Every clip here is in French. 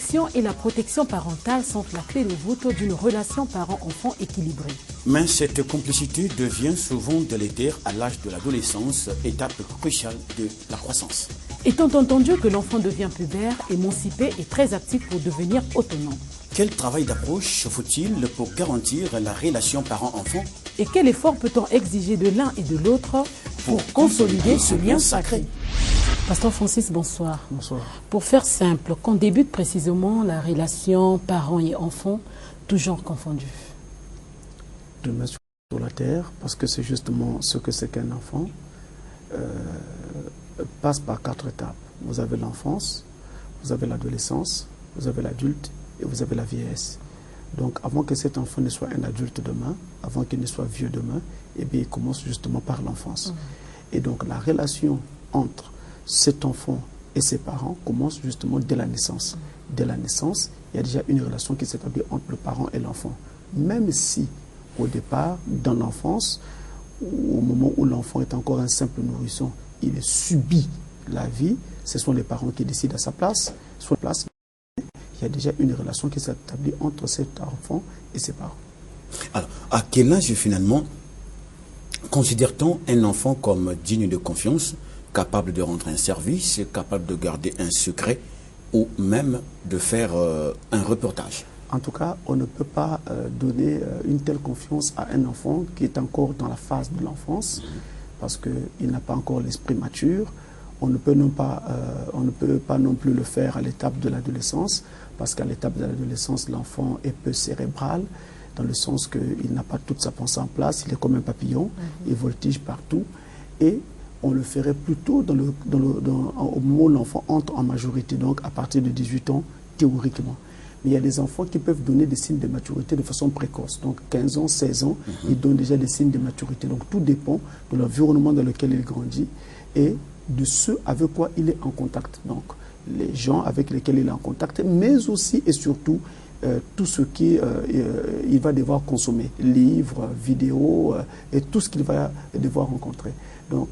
L'affection et la protection parentale sont la clé de voûte d'une relation parent-enfant équilibrée. Mais cette complicité devient souvent délétère à l'âge de l'adolescence, étape cruciale de la croissance. Étant entendu que l'enfant devient pubère, émancipé et très actif pour devenir autonome. Quel travail d'approche faut-il pour garantir la relation parent-enfant? Et quel effort peut-on exiger de l'un et de l'autre pour consolider ce lien sacré? Pasteur Francis, bonsoir. Bonsoir. Pour faire simple, quand débute précisément la relation parents et enfants, tout genre confondu? De mettre sur la terre, parce que c'est justement ce que c'est qu'un enfant, passe par 4 étapes. Vous avez l'enfance, vous avez l'adolescence, vous avez l'adulte et vous avez la vieillesse. Donc avant que cet enfant ne soit un adulte demain, avant qu'il ne soit vieux demain, eh bien, il commence justement par l'enfance. Et donc la relation entre cet enfant et ses parents commence justement dès la naissance. Dès la naissance, il y a déjà une relation qui s'établit entre le parent et l'enfant. Même si au départ, dans l'enfance, au moment où l'enfant est encore un simple nourrisson, il subit la vie, ce sont les parents qui décident à sa place, il y a déjà une relation qui s'établit entre cet enfant et ses parents. Alors, à quel âge finalement considère-t-on un enfant comme digne de confiance, capable de rendre un service, capable de garder un secret ou même de faire un reportage? En tout cas, on ne peut pas donner une telle confiance à un enfant qui est encore dans la phase de l'enfance, parce qu'il n'a pas encore l'esprit mature. On ne peut pas non plus le faire à l'étape de l'adolescence, parce qu'à l'étape de l'adolescence, l'enfant est peu cérébral, dans le sens qu'il n'a pas toute sa pensée en place, il est comme un papillon, il voltige partout, et on le ferait plutôt au moment où l'enfant entre en majorité, donc à partir de 18 ans, théoriquement. Mais il y a des enfants qui peuvent donner des signes de maturité de façon précoce. Donc 15 ans, 16 ans, ils donnent déjà des signes de maturité. Donc tout dépend de l'environnement dans lequel il grandit et de ceux avec quoi il est en contact. Donc les gens avec lesquels il est en contact, mais aussi et surtout tout ce qu'il va devoir consommer. Livres, vidéos et tout ce qu'il va devoir rencontrer. Donc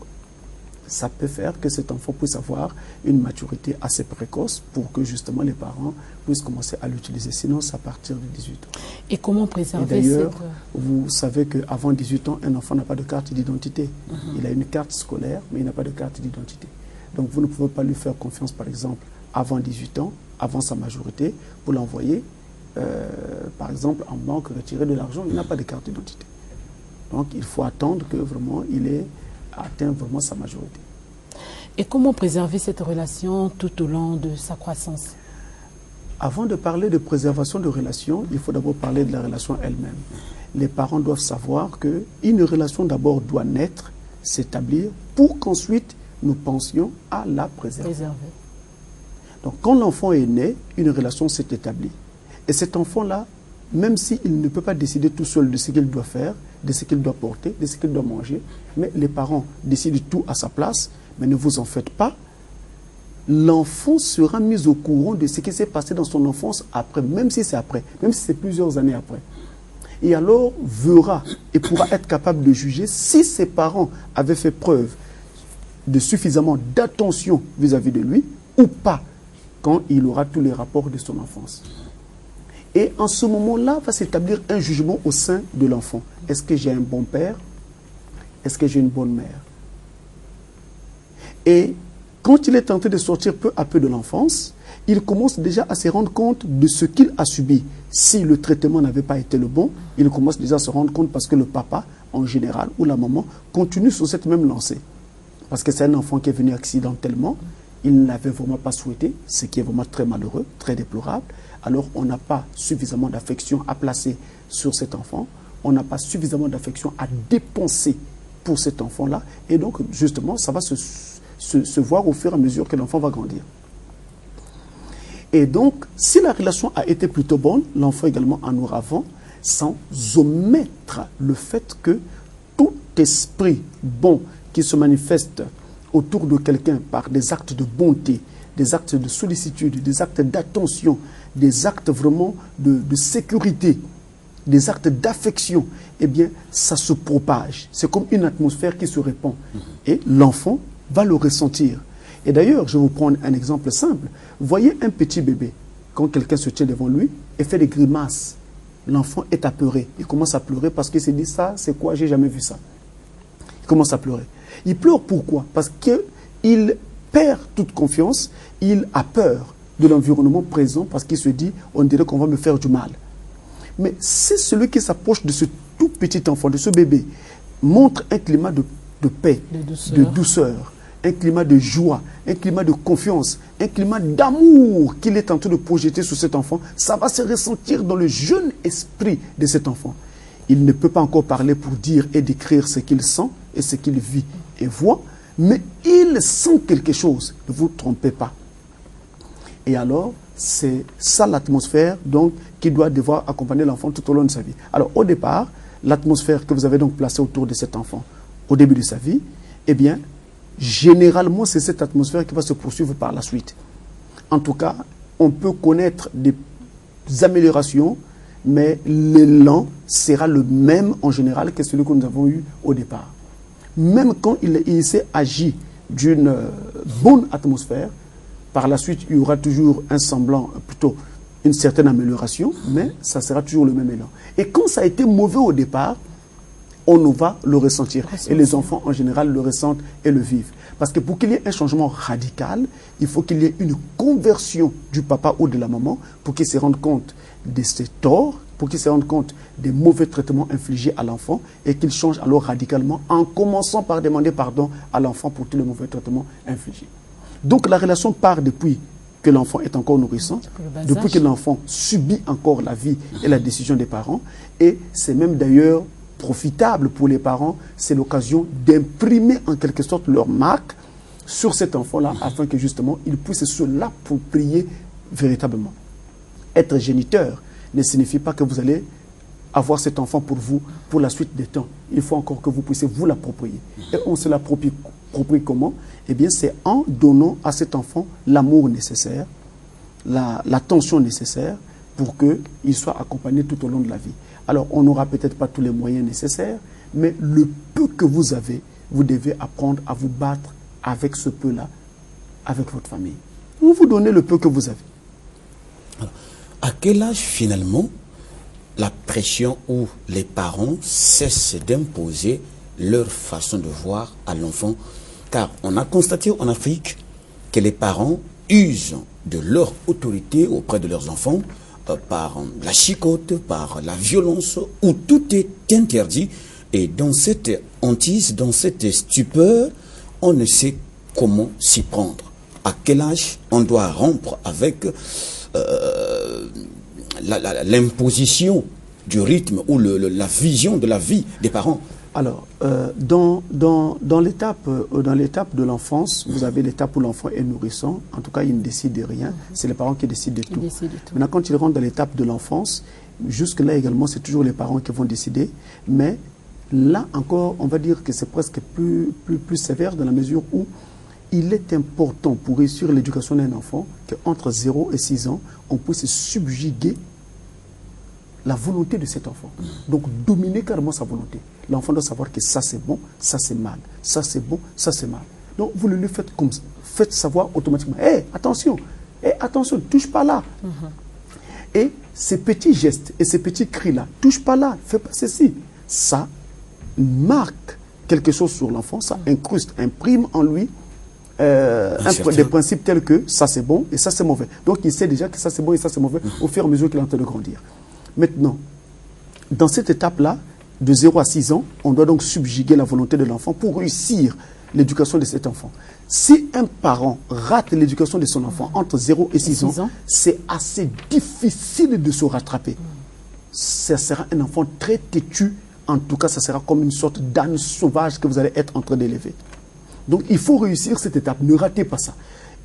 ça peut faire que cet enfant puisse avoir une maturité assez précoce pour que justement les parents puissent commencer à l'utiliser. Sinon, c'est à partir de 18 ans. Et comment préserver d'ailleurs, vous savez qu'avant 18 ans, un enfant n'a pas de carte d'identité. Il a une carte scolaire, mais il n'a pas de carte d'identité. Donc vous ne pouvez pas lui faire confiance, par exemple, avant 18 ans, avant sa majorité, pour l'envoyer, par exemple, en banque, retirer de l'argent. Il n'a pas de carte d'identité. Donc il faut attendre que vraiment il ait atteint vraiment sa majorité. Et comment préserver cette relation tout au long de sa croissance? Avant de parler de préservation de relation, il faut d'abord parler de la relation elle-même. Les parents doivent savoir qu'une relation d'abord doit naître, s'établir, pour qu'ensuite nous pensions à la préserver. Donc quand l'enfant est né, une relation s'est établie. Et cet enfant-là, même s'il ne peut pas décider tout seul de ce qu'il doit faire, de ce qu'il doit porter, de ce qu'il doit manger, mais les parents décident tout à sa place, mais ne vous en faites pas. L'enfant sera mis au courant de ce qui s'est passé dans son enfance après, même si c'est après, même si c'est plusieurs années après. Et alors verra et pourra être capable de juger si ses parents avaient fait preuve de suffisamment d'attention vis-à-vis de lui ou pas, quand il aura tous les rapports de son enfance. Et en ce moment-là, va s'établir un jugement au sein de l'enfant. Est-ce que j'ai un bon père? Est-ce que j'ai une bonne mère? Et quand il est tenté de sortir peu à peu de l'enfance, il commence déjà à se rendre compte de ce qu'il a subi. Si le traitement n'avait pas été le bon, il commence déjà à se rendre compte parce que le papa, en général, ou la maman, continue sur cette même lancée. Parce que c'est un enfant qui est venu accidentellement, il ne l'avait vraiment pas souhaité, ce qui est vraiment très malheureux, très déplorable. Alors on n'a pas suffisamment d'affection à placer sur cet enfant, on n'a pas suffisamment d'affection à dépenser pour cet enfant-là, et donc justement ça va se voir au fur et à mesure que l'enfant va grandir. Et donc si la relation a été plutôt bonne, l'enfant également en aura vent, sans omettre le fait que tout esprit bon qui se manifeste autour de quelqu'un par des actes de bonté, des actes de sollicitude, des actes d'attention, des actes vraiment de sécurité, des actes d'affection, eh bien, ça se propage. C'est comme une atmosphère qui se répand. Et l'enfant va le ressentir. Et d'ailleurs, je vais vous prendre un exemple simple. Voyez un petit bébé. quand quelqu'un se tient devant lui et fait des grimaces. L'enfant est apeuré. Il commence à pleurer parce qu'il se dit, ça, c'est quoi? J'ai jamais vu ça. Il commence à pleurer. Il pleure pourquoi? Parce qu'il perd toute confiance, il a peur de l'environnement présent parce qu'il se dit, on dirait qu'on va me faire du mal. Mais c'est celui qui s'approche de ce tout petit enfant, de ce bébé, montre un climat de paix, de douceur, un climat de joie, un climat de confiance, un climat d'amour qu'il est en train de projeter sur cet enfant, ça va se ressentir dans le jeune esprit de cet enfant. Il ne peut pas encore parler pour dire et décrire ce qu'il sent et ce qu'il vit et voit, mais il sent quelque chose. Ne vous trompez pas. Et alors, c'est ça l'atmosphère donc qui doit devoir accompagner l'enfant tout au long de sa vie. Alors, au départ, l'atmosphère que vous avez donc placée autour de cet enfant au début de sa vie, eh bien, généralement, c'est cette atmosphère qui va se poursuivre par la suite. En tout cas, on peut connaître des améliorations, mais l'élan sera le même en général que celui que nous avons eu au départ. Même quand il s'est agi d'une bonne atmosphère, par la suite, il y aura toujours un semblant, plutôt une certaine amélioration, mais ça sera toujours le même élan. Et quand ça a été mauvais au départ, on va le ressentir. Et les enfants, en général, le ressentent et le vivent. Parce que pour qu'il y ait un changement radical, il faut qu'il y ait une conversion du papa ou de la maman pour qu'il se rende compte de ses torts, pour qu'il se rende compte des mauvais traitements infligés à l'enfant et qu'il change alors radicalement en commençant par demander pardon à l'enfant pour tous les mauvais traitements infligés. Donc la relation part depuis que l'enfant est encore nourrissant, depuis que l'enfant subit encore la vie et la décision des parents, et c'est même d'ailleurs profitable pour les parents, c'est l'occasion d'imprimer en quelque sorte leur marque sur cet enfant-là, afin que justement il puisse se l'approprier véritablement. Être géniteur ne signifie pas que vous allez avoir cet enfant pour vous pour la suite des temps. Il faut encore que vous puissiez vous l'approprier. Et on se l'approprie comment? Eh bien, c'est en donnant à cet enfant l'amour nécessaire, l'attention nécessaire pour qu'il soit accompagné tout au long de la vie. Alors, on n'aura peut-être pas tous les moyens nécessaires, mais le peu que vous avez, vous devez apprendre à vous battre avec ce peu-là, avec votre famille. Vous vous donnez le peu que vous avez. Alors, à quel âge, finalement, la pression où les parents cessent d'imposer leur façon de voir à l'enfant? Car on a constaté en Afrique que les parents usent de leur autorité auprès de leurs enfants par la chicote, par la violence, où tout est interdit. Et dans cette hantise, dans cette stupeur, on ne sait comment s'y prendre. À quel âge on doit rompre avec l'imposition du rythme ou la vision de la vie des parents? Alors, dans l'étape de l'enfance, vous avez l'étape où l'enfant est nourrissant. En tout cas, il ne décide de rien. C'est les parents qui décident de tout. Maintenant, quand il rentre dans l'étape de l'enfance, jusque-là également, c'est toujours les parents qui vont décider. Mais là encore, on va dire que c'est presque plus sévère dans la mesure où il est important pour réussir l'éducation d'un enfant qu'entre 0 et 6 ans, on puisse subjuguer la volonté de cet enfant. Donc, dominer carrément sa volonté. L'enfant doit savoir que ça c'est bon, ça c'est mal, ça c'est bon, ça c'est mal. Donc, vous le lui faites comme ça. Faites savoir automatiquement, hé, attention, ne touche pas là. Et ces petits gestes et ces petits cris-là, touche pas là, fais pas ceci. Ça marque quelque chose sur l'enfant, ça incruste, imprime en lui des principes tels que ça c'est bon et ça c'est mauvais. Donc, il sait déjà que ça c'est bon et ça c'est mauvais au fur et à mesure qu'il est en train de grandir. Maintenant, dans cette étape-là, de 0 à 6 ans, on doit donc subjuguer la volonté de l'enfant pour réussir l'éducation de cet enfant. Si un parent rate l'éducation de son enfant entre 0 et 6 ans, c'est assez difficile de se rattraper. Ça sera un enfant très têtu. En tout cas, ça sera comme une sorte d'âne sauvage que vous allez être en train d'élever. Donc, il faut réussir cette étape. Ne ratez pas ça.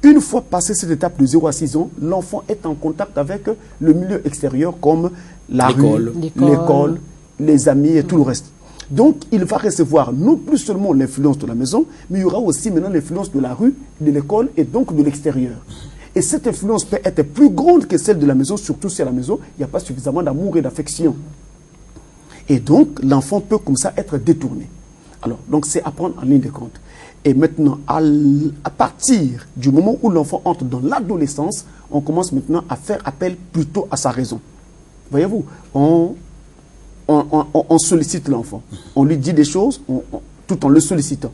Une fois passé cette étape de 0 à 6 ans, l'enfant est en contact avec le milieu extérieur comme la rue, l'école, les amis et tout le reste. Donc, il va recevoir non plus seulement l'influence de la maison, mais il y aura aussi maintenant l'influence de la rue, de l'école et donc de l'extérieur. Et cette influence peut être plus grande que celle de la maison, surtout si à la maison, il n'y a pas suffisamment d'amour et d'affection. Et donc, l'enfant peut comme ça être détourné. Alors, donc c'est à prendre en ligne de compte. Et maintenant, à partir du moment où l'enfant entre dans l'adolescence, on commence maintenant à faire appel plutôt à sa raison. Voyez-vous, on sollicite l'enfant. On lui dit des choses tout en le sollicitant.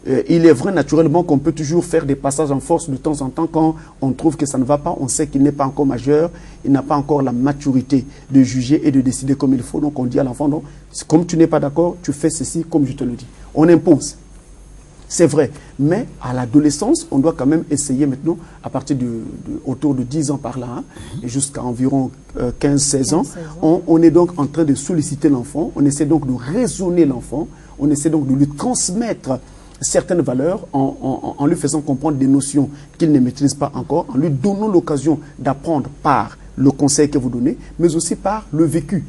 Il est vrai naturellement qu'on peut toujours faire des passages en force de temps en temps quand on trouve que ça ne va pas, on sait qu'il n'est pas encore majeur, il n'a pas encore la maturité de juger et de décider comme il faut. Donc on dit à l'enfant, non, comme tu n'es pas d'accord, tu fais ceci comme je te le dis. On impose. C'est vrai, mais à l'adolescence, on doit quand même essayer maintenant, à partir autour de 10 ans par là, hein, et jusqu'à environ 15-16 ans, on est donc en train de solliciter l'enfant, on essaie donc de raisonner l'enfant, on essaie donc de lui transmettre certaines valeurs en lui faisant comprendre des notions qu'il ne maîtrise pas encore, en lui donnant l'occasion d'apprendre par le conseil que vous donnez, mais aussi par le vécu.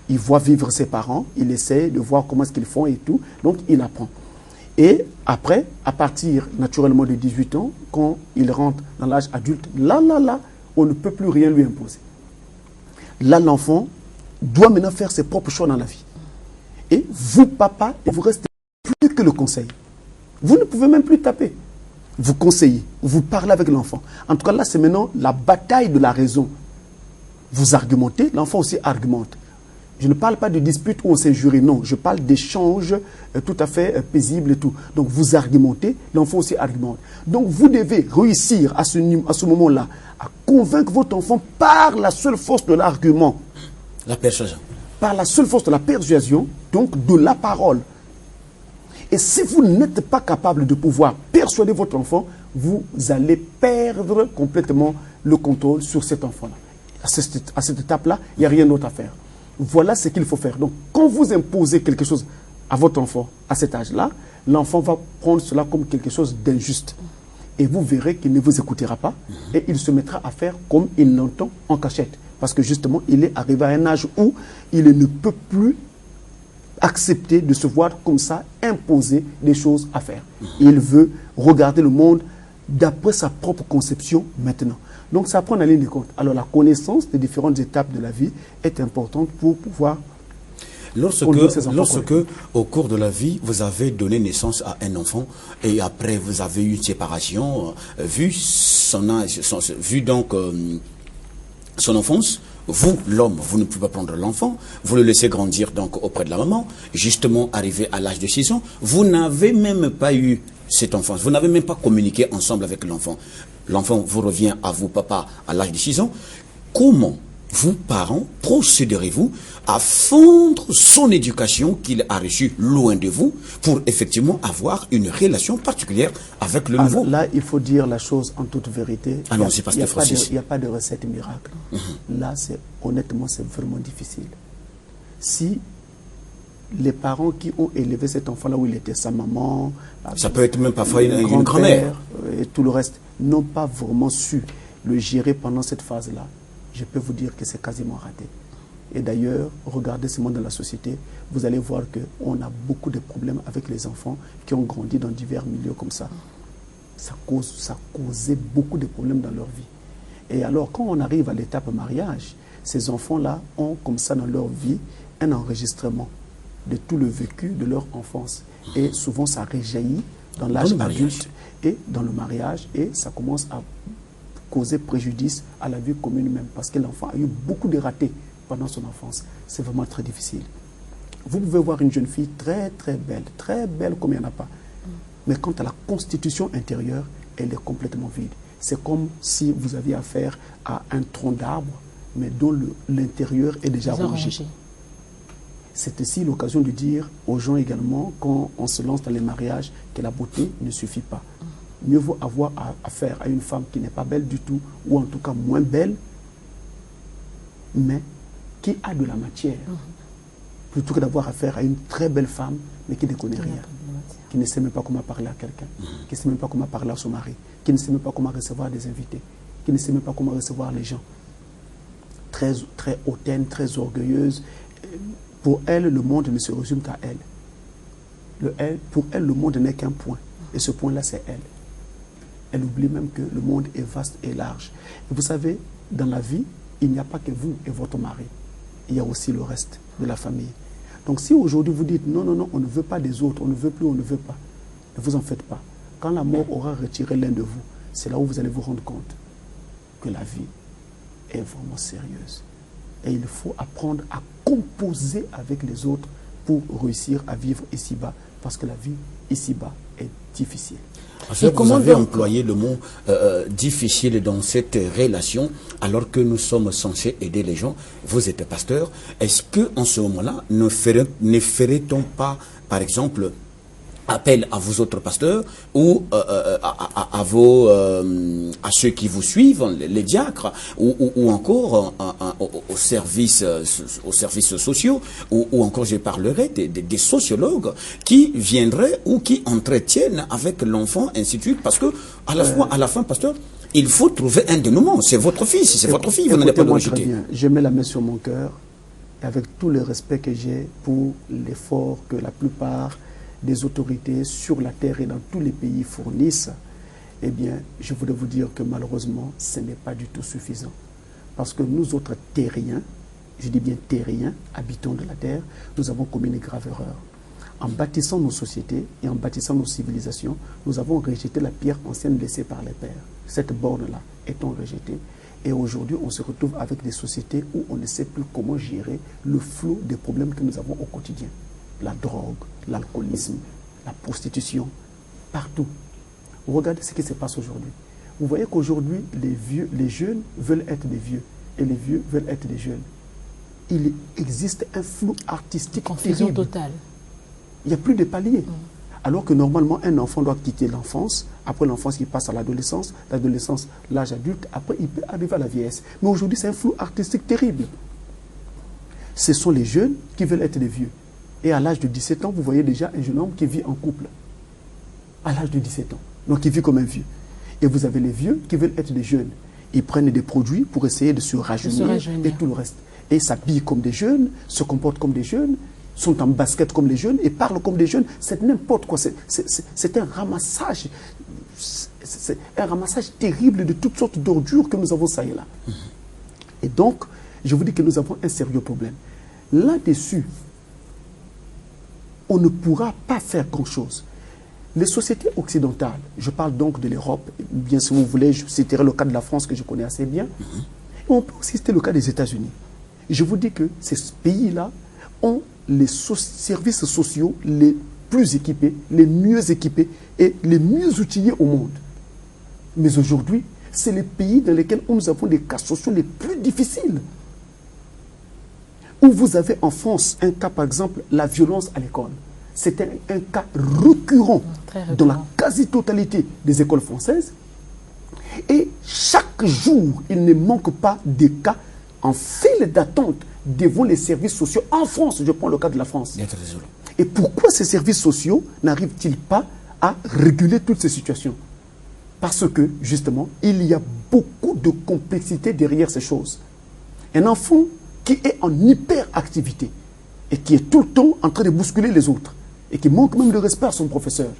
Il voit vivre ses parents, il essaie de voir comment est-ce qu'ils font et tout, donc il apprend. Et après, à partir naturellement de 18 ans, quand il rentre dans l'âge adulte, là, on ne peut plus rien lui imposer. Là, l'enfant doit maintenant faire ses propres choix dans la vie. Et vous, papa, vous restez plus que le conseil. Vous ne pouvez même plus taper. Vous conseillez, vous parlez avec l'enfant. En tout cas, là, c'est maintenant la bataille de la raison. Vous argumentez, l'enfant aussi argumente. Je ne parle pas de dispute où on s'est juré, non. Je parle d'échanges tout à fait paisibles et tout. Donc, vous argumentez, l'enfant aussi argumente. Donc, vous devez réussir à ce moment-là à convaincre votre enfant par la seule force de l'argument. La persuasion. Par la seule force de la persuasion, donc de la parole. Et si vous n'êtes pas capable de pouvoir persuader votre enfant, vous allez perdre complètement le contrôle sur cet enfant-là. À cette étape-là, il n'y a rien d'autre à faire. Voilà ce qu'il faut faire. Donc, quand vous imposez quelque chose à votre enfant à cet âge-là, l'enfant va prendre cela comme quelque chose d'injuste. Et vous verrez qu'il ne vous écoutera pas et il se mettra à faire comme il l'entend en cachette. Parce que justement, il est arrivé à un âge où il ne peut plus accepter de se voir comme ça, imposer des choses à faire. Il veut regarder le monde d'après sa propre conception maintenant. Donc ça prend en ligne de compte. Alors la connaissance des différentes étapes de la vie est importante pour pouvoir... Lorsque, au cours de la vie, vous avez donné naissance à un enfant et après vous avez eu une séparation, vu son âge, vu donc son enfance, vous, l'homme, vous ne pouvez pas prendre l'enfant, vous le laissez grandir donc auprès de la maman, justement arrivé à l'âge de 6 ans, vous n'avez même pas eu cette enfance, vous n'avez même pas communiqué ensemble avec l'enfant. L'enfant vous revient à vous, papa, à l'âge de 6 ans. Comment vous, parents, procéderez-vous à fondre son éducation qu'il a reçue loin de vous pour effectivement avoir une relation particulière avec le nouveau? Là, il faut dire la chose en toute vérité. Ah non, c'est parce que il n'y a pas de recette miracle. Là, honnêtement, c'est vraiment difficile. Si les parents qui ont élevé cet enfant-là où il était, sa maman, ça peut être même parfois une grand-mère, et tout le reste, n'ont pas vraiment su le gérer pendant cette phase-là, je peux vous dire que c'est quasiment raté. Et d'ailleurs, regardez ce monde dans la société, vous allez voir qu'on a beaucoup de problèmes avec les enfants qui ont grandi dans divers milieux comme ça. Ça causait beaucoup de problèmes dans leur vie. Et alors, quand on arrive à l'étape mariage, ces enfants-là ont comme ça dans leur vie un enregistrement de tout le vécu de leur enfance. Et souvent, ça réjaillit dans l'âge adulte et dans le mariage, et ça commence à causer préjudice à la vie commune même, parce que l'enfant a eu beaucoup de ratés pendant son enfance. C'est vraiment très difficile. Vous pouvez voir une jeune fille très belle comme il n'y en a pas. Mais quant à la constitution intérieure, elle est complètement vide. C'est comme si vous aviez affaire à un tronc d'arbre, mais dont l'intérieur est déjà rongé. C'est aussi l'occasion de dire aux gens également, quand on se lance dans les mariages, que la beauté ne suffit pas. Mieux vaut avoir affaire à une femme qui n'est pas belle du tout, ou en tout cas moins belle, mais qui a de la matière, plutôt que d'avoir affaire à une très belle femme, mais qui ne connaît rien, qui ne sait même pas comment parler à quelqu'un, qui ne sait même pas comment parler à son mari, qui ne sait même pas comment recevoir des invités, qui ne sait même pas comment recevoir les gens. Très hautaine, très orgueilleuse. Pour elle, le monde ne se résume qu'à elle. Pour elle, le monde n'est qu'un point. Et ce point-là, c'est elle. Elle oublie même que le monde est vaste et large. Et vous savez, dans la vie, il n'y a pas que vous et votre mari. Il y a aussi le reste de la famille. Donc si aujourd'hui vous dites non, on ne veut pas des autres, on ne veut plus, on ne veut pas, Ne vous en faites pas. Quand la mort aura retiré l'un de vous, c'est là où vous allez vous rendre compte que la vie est vraiment sérieuse. Et il faut apprendre à composer avec les autres pour réussir à vivre ici-bas. Parce que la vie ici-bas est difficile. Vous avez employé le mot difficile dans cette relation, alors que nous sommes censés aider les gens. Vous êtes pasteur. Est-ce qu'en ce moment-là, ne ferait-on pas, par exemple, appel à vos autres pasteurs ou à ceux qui vous suivent, les diacres, ou encore aux services sociaux, ou encore je parlerai des sociologues qui viendraient ou qui entretiennent avec l'enfant, ainsi de suite, parce que à la fin, pasteur, il faut trouver un dénouement. C'est votre fils, c'est votre fille, vous n'allez pas le rejeter. Je mets la main sur mon cœur, avec tout le respect que j'ai pour l'effort que la plupart des autorités sur la terre et dans tous les pays fournissent, eh bien, je voudrais vous dire que malheureusement, ce n'est pas du tout suffisant. Parce que nous autres terriens, je dis bien terriens, habitants de la terre, nous avons commis une grave erreur. En bâtissant nos sociétés et en bâtissant nos civilisations, nous avons rejeté la pierre ancienne laissée par les pères. Cette borne-là étant rejetée, et aujourd'hui, on se retrouve avec des sociétés où on ne sait plus comment gérer le flot des problèmes que nous avons au quotidien. La drogue, l'alcoolisme, la prostitution, partout. Regardez ce qui se passe aujourd'hui. Vous voyez qu'aujourd'hui, les jeunes veulent être des vieux et les vieux veulent être des jeunes. Il existe un flou artistique confusion terrible. Totale. Il n'y a plus de paliers. Alors que normalement, un enfant doit quitter l'enfance. Après l'enfance, il passe à l'adolescence. L'adolescence, l'âge adulte. Après, il peut arriver à la vieillesse. Mais aujourd'hui, c'est un flou artistique terrible. Ce sont les jeunes qui veulent être des vieux. Et à l'âge de 17 ans, vous voyez déjà un jeune homme qui vit en couple. À l'âge de 17 ans. Donc, il vit comme un vieux. Et vous avez les vieux qui veulent être des jeunes. Ils prennent des produits pour essayer de se rajeunir et tout le reste. Et s'habillent comme des jeunes, se comportent comme des jeunes, sont en basket comme les jeunes et parlent comme des jeunes. C'est n'importe quoi. C'est un ramassage. C'est un ramassage terrible de toutes sortes d'ordures que nous avons ça et là. Et donc, je vous dis que nous avons un sérieux problème. Là-dessus, on ne pourra pas faire grand-chose. Les sociétés occidentales, je parle donc de l'Europe, bien si vous voulez, je citerai le cas de la France que je connais assez bien, et on peut aussi citer le cas des États-Unis. Je vous dis que ces pays-là ont les services sociaux les plus équipés, les mieux équipés et les mieux outillés au monde. Mais aujourd'hui, c'est les pays dans lesquels nous avons les cas sociaux les plus difficiles. Où vous avez en France un cas, par exemple, la violence à l'école. C'est un cas récurrent dans la quasi-totalité des écoles françaises. Et chaque jour, il ne manque pas de cas en file d'attente devant les services sociaux en France. Je prends le cas de la France. Et pourquoi ces services sociaux n'arrivent-ils pas à réguler toutes ces situations? Parce que, justement, il y a beaucoup de complexité derrière ces choses. Un enfant qui est en hyperactivité et qui est tout le temps en train de bousculer les autres et qui manque même de respect à son professeur,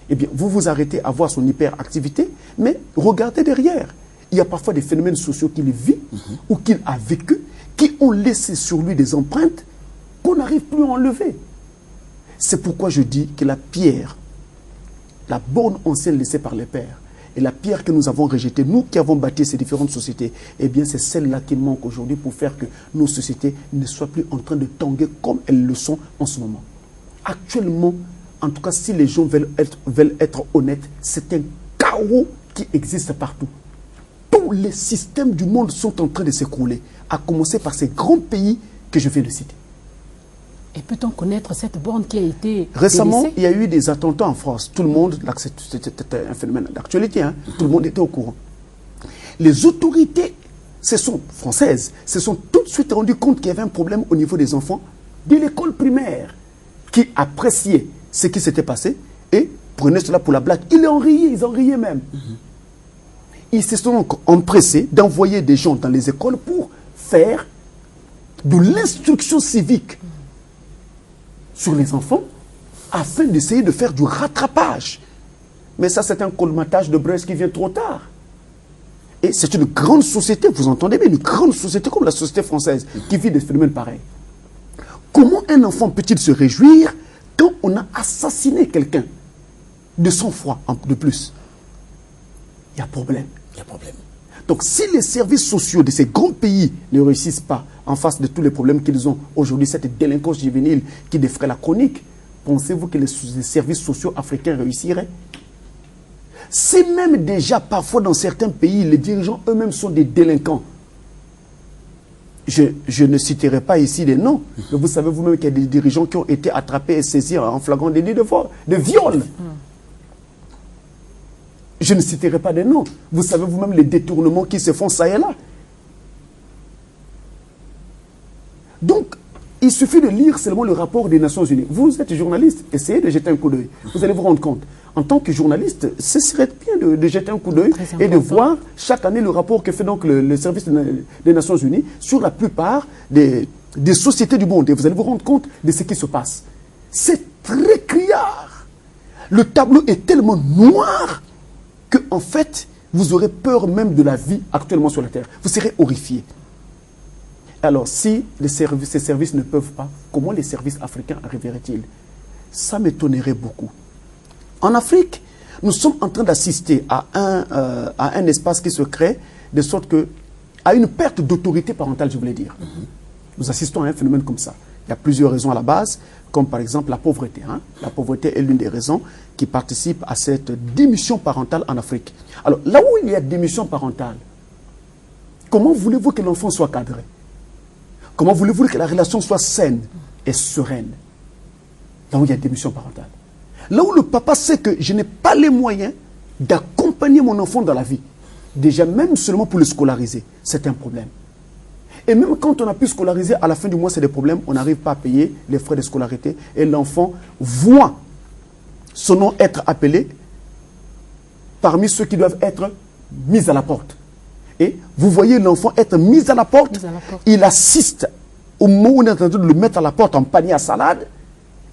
eh bien, vous vous arrêtez à voir son hyperactivité, mais regardez derrière. Il y a parfois des phénomènes sociaux qu'il vit ou qu'il a vécu qui ont laissé sur lui des empreintes qu'on n'arrive plus à enlever. C'est pourquoi je dis que la pierre, la borne ancienne laissée par les pères, et la pierre que nous avons rejetée, nous qui avons bâti ces différentes sociétés, eh bien c'est celle-là qui manque aujourd'hui pour faire que nos sociétés ne soient plus en train de tanguer comme elles le sont en ce moment. Actuellement, en tout cas, si les gens veulent être honnêtes, c'est un chaos qui existe partout. Tous les systèmes du monde sont en train de s'écrouler, à commencer par ces grands pays que je viens de citer. Et peut-on connaître cette borne qui a été récemment, délaissée? Il y a eu des attentats en France. Tout le monde, c'était un phénomène d'actualité, hein. Tout le monde était au courant. Les autorités françaises se sont tout de suite rendues compte qu'il y avait un problème au niveau des enfants de l'école primaire qui appréciaient ce qui s'était passé et prenaient cela pour la blague. Ils en riaient même. Ils se sont donc empressés d'envoyer des gens dans les écoles pour faire de l'instruction civique sur les enfants afin d'essayer de faire du rattrapage. Mais ça, c'est un colmatage de braise qui vient trop tard. Et c'est une grande société, vous entendez bien, une grande société comme la société française qui vit des phénomènes pareils. Comment un enfant peut-il se réjouir quand on a assassiné quelqu'un? de sang-froid de plus, il y a problème. Il y a problème. Donc, si les services sociaux de ces grands pays ne réussissent pas en face de tous les problèmes qu'ils ont aujourd'hui, cette délinquance juvénile qui défraie la chronique, pensez-vous que les services sociaux africains réussiraient? Si même déjà, parfois dans certains pays, les dirigeants eux-mêmes sont des délinquants. Je ne citerai pas ici les noms, mais vous savez vous-même qu'il y a des dirigeants qui ont été attrapés et saisis en flagrant délit de viol. Je ne citerai pas des noms. Vous savez vous-même les détournements qui se font ça et là. Donc, il suffit de lire seulement le rapport des Nations Unies. Vous êtes journaliste, essayez de jeter un coup d'œil. Vous allez vous rendre compte. En tant que journaliste, ce serait bien de jeter un coup d'œil et de voir chaque année le rapport que fait donc le service des Nations Unies sur la plupart des sociétés du monde. Et vous allez vous rendre compte de ce qui se passe. C'est très criard. Le tableau est tellement noir que, en fait, vous aurez peur même de la vie actuellement sur la Terre. Vous serez horrifié. Alors, si ces services ne peuvent pas, comment les services africains arriveraient-ils? Ça m'étonnerait beaucoup. En Afrique, nous sommes en train d'assister à un espace qui se crée, de sorte que, à une perte d'autorité parentale, je voulais dire. Nous assistons à un phénomène comme ça. Il y a plusieurs raisons à la base, comme par exemple la pauvreté. La pauvreté est l'une des raisons qui participent à cette démission parentale en Afrique. Alors, là où il y a démission parentale, comment voulez-vous que l'enfant soit cadré? Comment voulez-vous que la relation soit saine et sereine? Là où il y a démission parentale. Là où le papa sait que je n'ai pas les moyens d'accompagner mon enfant dans la vie. Déjà, même seulement pour le scolariser, c'est un problème. Et même quand on a pu scolariser, à la fin du mois, c'est des problèmes. On n'arrive pas à payer les frais de scolarité. Et l'enfant voit son nom être appelé parmi ceux qui doivent être mis à la porte. Et vous voyez l'enfant être mis à la porte. Il assiste au moment où on est en train de le mettre à la porte en panier à salade.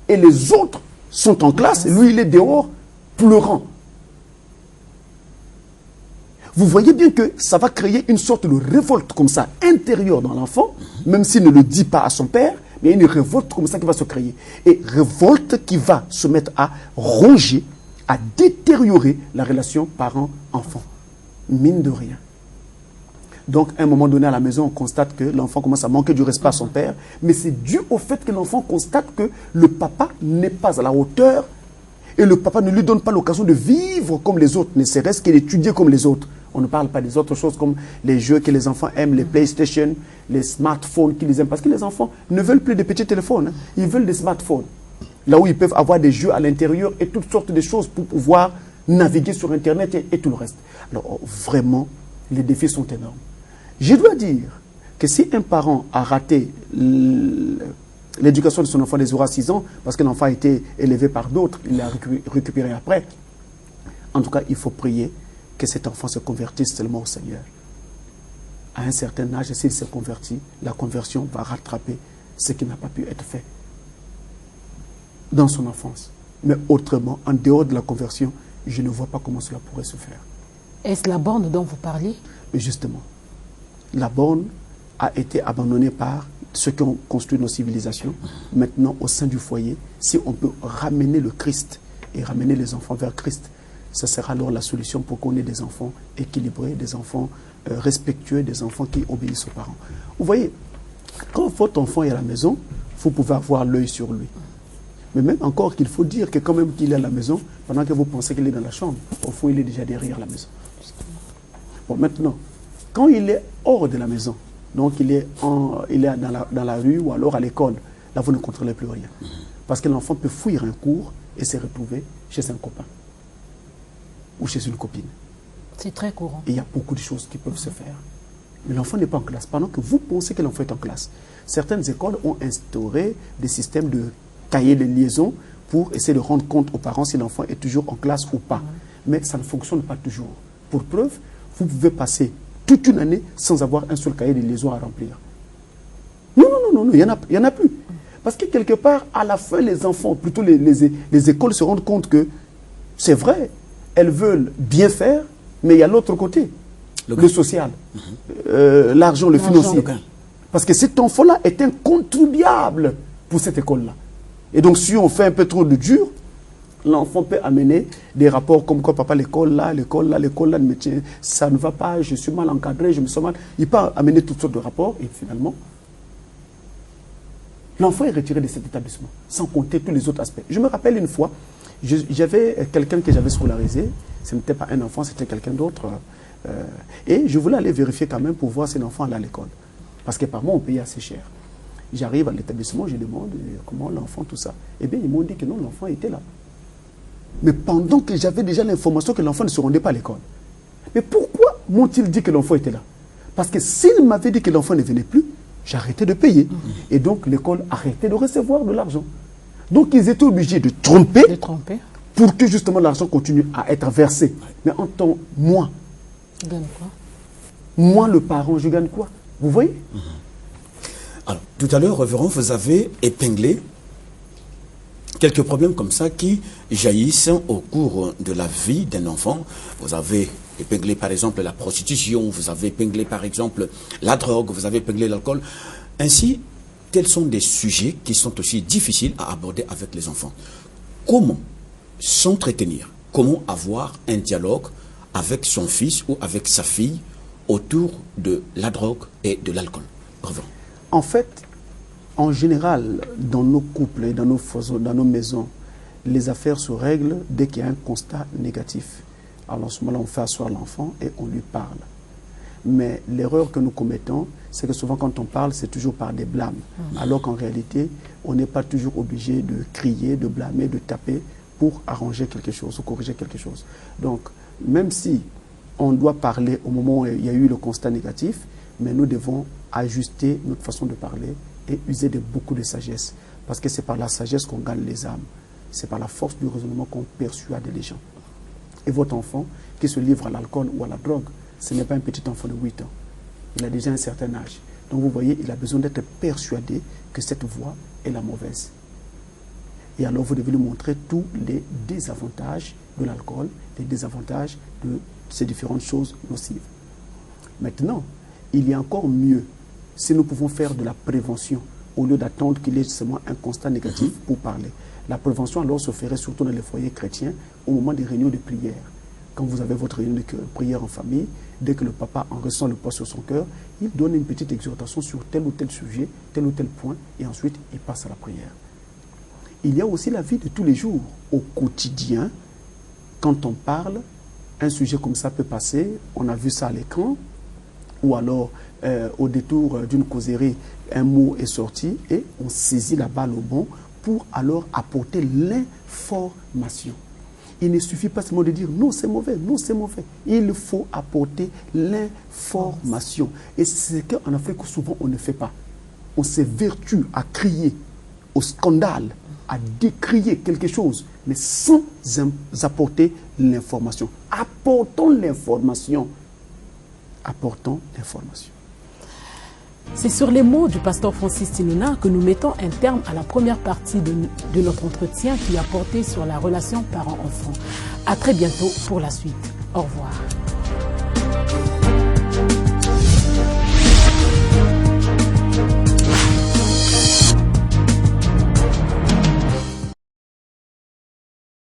Et les autres sont en classe. Et lui, il est dehors, pleurant. Vous voyez bien que ça va créer une sorte de révolte comme ça, intérieure dans l'enfant, même s'il ne le dit pas à son père, mais il y a une révolte comme ça qui va se créer. Et révolte qui va se mettre à ronger, à détériorer la relation parent-enfant. Mine de rien. Donc, à un moment donné à la maison, on constate que l'enfant commence à manquer du respect à son père, mais c'est dû au fait que l'enfant constate que le papa n'est pas à la hauteur et le papa ne lui donne pas l'occasion de vivre comme les autres, ne serait-ce qu'il d'étudier comme les autres. On ne parle pas des autres choses comme les jeux que les enfants aiment, les PlayStation, les smartphones qu'ils aiment. Parce que les enfants ne veulent plus de petits téléphones, ils veulent des smartphones. Là où ils peuvent avoir des jeux à l'intérieur et toutes sortes de choses pour pouvoir naviguer sur Internet et tout le reste. Alors vraiment, les défis sont énormes. Je dois dire que si un parent a raté l'éducation de son enfant des 0 à 6 ans, parce que l'enfant a été élevé par d'autres, il l'a récupéré après, en tout cas, il faut prier que cet enfant se convertisse seulement au Seigneur. À un certain âge, s'il se convertit, la conversion va rattraper ce qui n'a pas pu être fait dans son enfance. Mais autrement, en dehors de la conversion, je ne vois pas comment cela pourrait se faire. Est-ce la borne dont vous parliez? Mais justement, la borne a été abandonnée par ceux qui ont construit nos civilisations. Maintenant, au sein du foyer, si on peut ramener le Christ et ramener les enfants vers Christ, ce sera alors la solution pour qu'on ait des enfants équilibrés, des enfants respectueux, des enfants qui obéissent aux parents. Vous voyez, quand votre enfant est à la maison, vous pouvez avoir l'œil sur lui. Mais même encore qu'il faut dire que quand même qu'il est à la maison, pendant que vous pensez qu'il est dans la chambre, au fond, il est déjà derrière la maison. Bon, maintenant, quand il est hors de la maison, donc il est dans la rue ou alors à l'école, là, vous ne contrôlez plus rien. Parce que l'enfant peut fuir un cours et se retrouver chez un copain ou chez une copine. C'est très courant. Et il y a beaucoup de choses qui peuvent se faire. Mais l'enfant n'est pas en classe, pendant que vous pensez que l'enfant est en classe. Certaines écoles ont instauré des systèmes de cahiers de liaison pour essayer de rendre compte aux parents si l'enfant est toujours en classe ou pas. Mais ça ne fonctionne pas toujours. Pour preuve, vous pouvez passer toute une année sans avoir un seul cahier de liaison à remplir. Non, il n'y en a plus. Parce que quelque part, à la fin, les enfants, plutôt les écoles se rendent compte que c'est vrai, elles veulent bien faire, mais il y a l'autre côté, le social, l'argent, le financier. Parce que cet enfant-là est un contribuable pour cette école-là. Et donc, si on fait un peu trop de dur, l'enfant peut amener des rapports comme quoi papa, l'école là, mais tiens, ça ne va pas, je suis mal encadré, je me sens mal. Il peut amener toutes sortes de rapports et finalement, l'enfant est retiré de cet établissement, sans compter tous les autres aspects. Je me rappelle une fois, j'avais quelqu'un que j'avais scolarisé, ce n'était pas un enfant, c'était quelqu'un d'autre, et je voulais aller vérifier quand même pour voir si l'enfant allait à l'école. Parce que par mois, on payait assez cher. J'arrive à l'établissement, je demande comment l'enfant, tout ça. Eh bien, ils m'ont dit que non, l'enfant était là. Mais pendant que j'avais déjà l'information que l'enfant ne se rendait pas à l'école. Mais pourquoi m'ont-ils dit que l'enfant était là? Parce que s'ils m'avaient dit que l'enfant ne venait plus, j'arrêtais de payer. Et donc, l'école arrêtait de recevoir de l'argent. Donc, ils étaient obligés de tromper pour que justement l'argent continue à être versé. Mais en tant que moi, tu gagnes quoi? Moi, le parent, je gagne quoi? Vous voyez? Alors, tout à l'heure, révérend, vous avez épinglé quelques problèmes comme ça qui jaillissent au cours de la vie d'un enfant. Vous avez épinglé par exemple la prostitution, vous avez épinglé par exemple la drogue, vous avez épinglé l'alcool. Ainsi, tels sont des sujets qui sont aussi difficiles à aborder avec les enfants. Comment s'entretenir? Comment avoir un dialogue avec son fils ou avec sa fille autour de la drogue et de l'alcool? En fait, en général, dans nos couples et dans nos maisons, les affaires se règlent dès qu'il y a un constat négatif. Alors, en ce moment-là, on fait asseoir l'enfant et on lui parle. Mais l'erreur que nous commettons, c'est que souvent quand on parle, c'est toujours par des blâmes. Alors qu'en réalité, on n'est pas toujours obligé de crier, de blâmer, de taper pour arranger quelque chose ou corriger quelque chose. Donc, même si on doit parler au moment où il y a eu le constat négatif, mais nous devons ajuster notre façon de parler et user de beaucoup de sagesse. Parce que c'est par la sagesse qu'on gagne les âmes. C'est par la force du raisonnement qu'on persuade les gens. Et votre enfant qui se livre à l'alcool ou à la drogue, ce n'est pas un petit enfant de 8 ans. Il a déjà un certain âge. Donc vous voyez, il a besoin d'être persuadé que cette voie est la mauvaise. Et alors vous devez lui montrer tous les désavantages de l'alcool, les désavantages de ces différentes choses nocives. Maintenant, il y a encore mieux si nous pouvons faire de la prévention au lieu d'attendre qu'il y ait seulement un constat négatif pour parler. La prévention alors se ferait surtout dans les foyers chrétiens au moment des réunions de prière. Quand vous avez votre réunion de prière en famille, dès que le papa en ressent le poids sur son cœur, il donne une petite exhortation sur tel ou tel sujet, tel ou tel point, et ensuite il passe à la prière. Il y a aussi la vie de tous les jours, au quotidien. Quand on parle, un sujet comme ça peut passer, on a vu ça à l'écran, ou alors au détour d'une causerie, un mot est sorti et on saisit la balle au bon pour alors apporter l'information. Il ne suffit pas seulement de dire non c'est mauvais, non c'est mauvais. Il faut apporter l'information. Et c'est ce qu'en Afrique souvent on ne fait pas. On s'évertue à crier au scandale, à décrier quelque chose, mais sans apporter l'information. Apportons l'information. Apportons l'information. C'est sur les mots du pasteur Francis Tinuna que nous mettons un terme à la première partie de notre entretien qui a porté sur la relation parent-enfant. À très bientôt pour la suite. Au revoir.